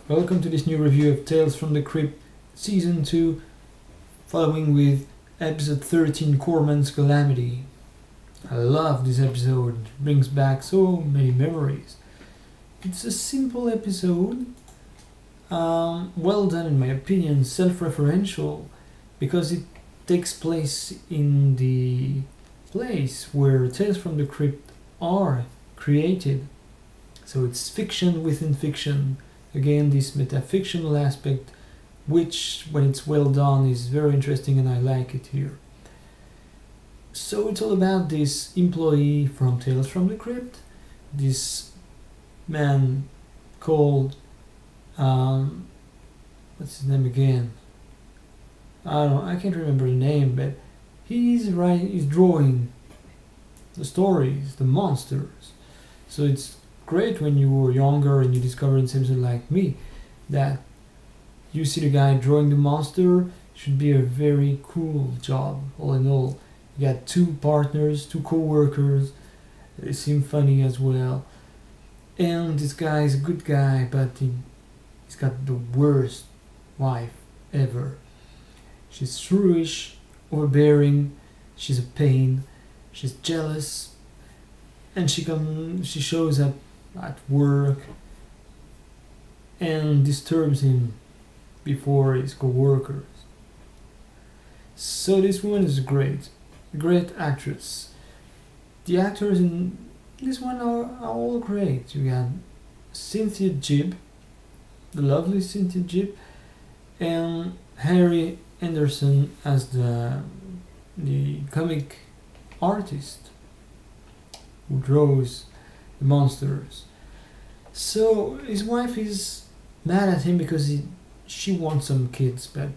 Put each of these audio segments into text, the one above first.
Welcome to this new review of Tales from the Crypt Season 2, following with episode 13, Korman's Calamity. I love this episode, it brings back so many memories. It's a simple episode, well done in my opinion, self-referential, because it takes place in the place where Tales from the Crypt are created. So it's fiction within fiction. Again, this metafictional aspect, which, when it's well done, is very interesting and I like it here. So it's all about this employee from Tales from the Crypt, this man called, what's his name again? I can't remember the name, but he's drawing the stories, the monsters. So it's great when you were younger and you discovered something like me, that you see the guy drawing the monster. Should be a very cool job. All in all, you got two partners, two co-workers. They seem funny as well, and this guy is a good guy, but he's got the worst wife ever. She's shrewish, overbearing, she's a pain, she's jealous, and she shows up at work and disturbs him before his co-workers. So this woman is a great actress. The actors in this one are all great. You got Cynthia Gibb, the lovely Cynthia Gibb, and Harry Anderson as the comic artist who draws the monsters. So his wife is mad at him because she wants some kids, but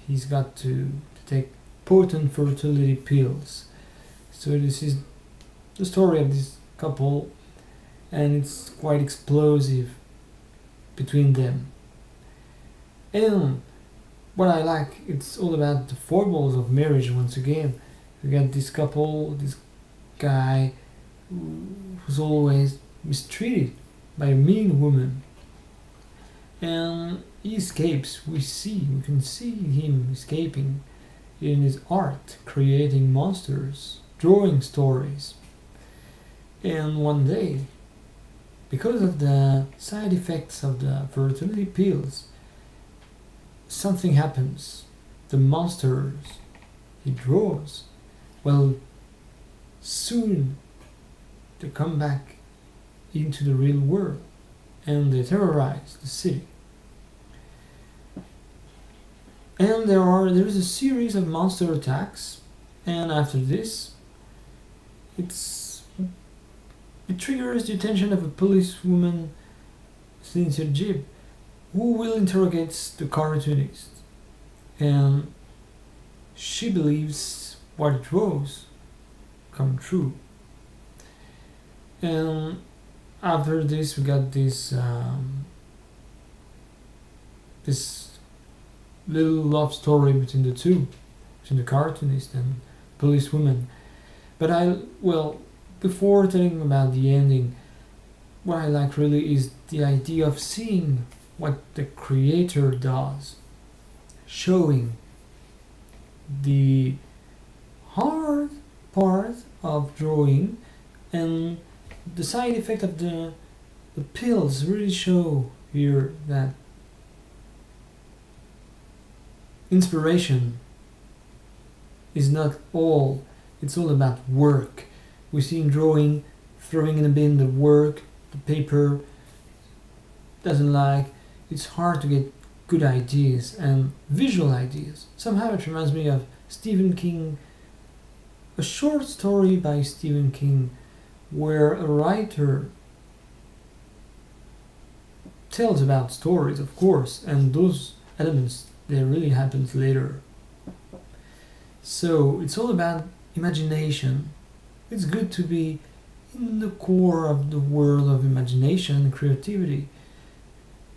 he's got to take potent fertility pills. So this is the story of this couple, and it's quite explosive between them. And what I like, it's all about the foibles of marriage once again. You got this couple, this guy who's always mistreated by a mean woman, and he escapes. We can see him escaping in his art, creating monsters, drawing stories. And one day, because of the side effects of the fertility pills, something happens. The monsters he draws, well, soon they come back into the real world and they terrorize the city. And there is a series of monster attacks, and after this it triggers the attention of a policewoman, Cynthia Gibb, who will interrogate the cartoonist, and she believes what it draws come true. And after this, we got this little love story between the two, between the cartoonist and policewoman. But before telling about the ending, what I like really is the idea of seeing what the creator does, showing the hard part of drawing, and the side effect of the pills really show here that inspiration is not all, it's all about work. We see him drawing, throwing in a bin the work, the paper, doesn't like. It's hard to get good ideas and visual ideas. Somehow it reminds me of Stephen King, a short story by Stephen King, where a writer tells about stories, of course, and those elements, they really happen later. So it's all about imagination. It's good to be in the core of the world of imagination and creativity,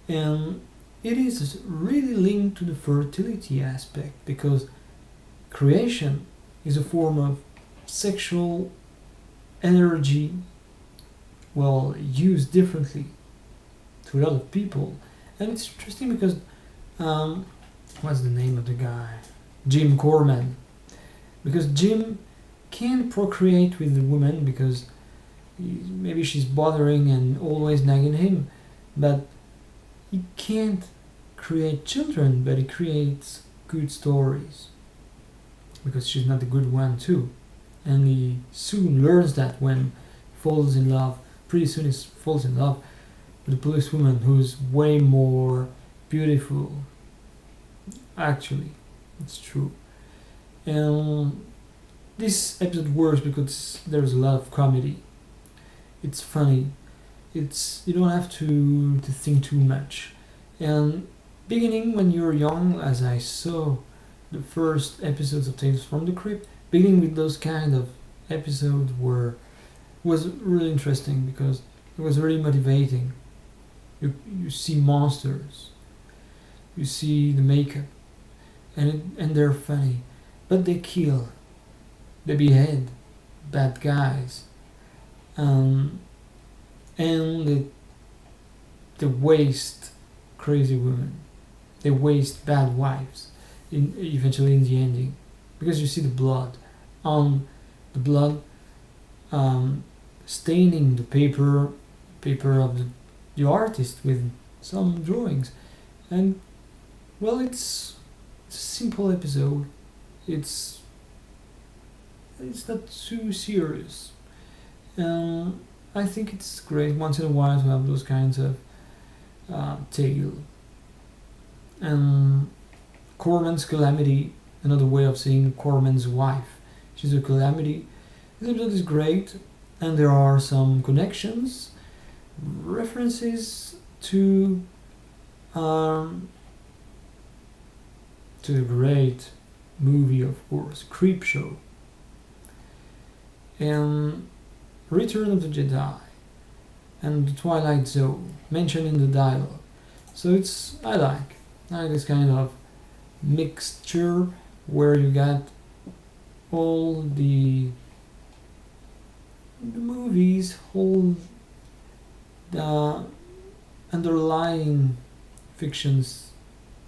and it is really linked to the fertility aspect, because creation is a form of sexual energy, used differently to a lot of people, And it's interesting because what's the name of the guy? Jim Korman. Because Jim can't procreate with the woman because maybe she's bothering and always nagging him, but he can't create children, but he creates good stories because she's not a good one too, and he soon learns that when he falls in love. Pretty soon he falls in love with a policewoman who's way more beautiful. Actually, it's true. And this episode works because there's a lot of comedy. It's funny. It's you don't have to think too much. And beginning when you're young, as I saw the first episodes of Tales from the Crypt, beginning with those kind of episodes was really interesting because it was really motivating. You see monsters, you see the makeup, and they're funny, but they kill, they behead bad guys, and they waste crazy women, they waste bad wives, eventually in the ending, because you see the blood, the blood staining the paper of the artist with some drawings, and well, it's a simple episode. It's not too serious. I think it's great once in a while to have those kinds of tale. And Korman's Calamity, another way of saying Korman's wife. She's a calamity. This episode is great, and there are some connections, references to the great movie, of course, Creepshow, and Return of the Jedi, and the Twilight Zone mentioned in the dialogue. So I like this kind of mixture where you got all the movies, all the underlying fictions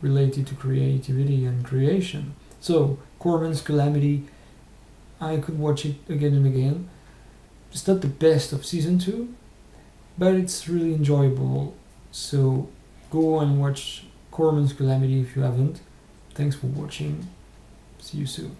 related to creativity and creation. So Korman's Calamity, I could watch it again and again. It's not the best of season 2, but it's really enjoyable. So go and watch Korman's Calamity if you haven't. Thanks for watching. See you soon.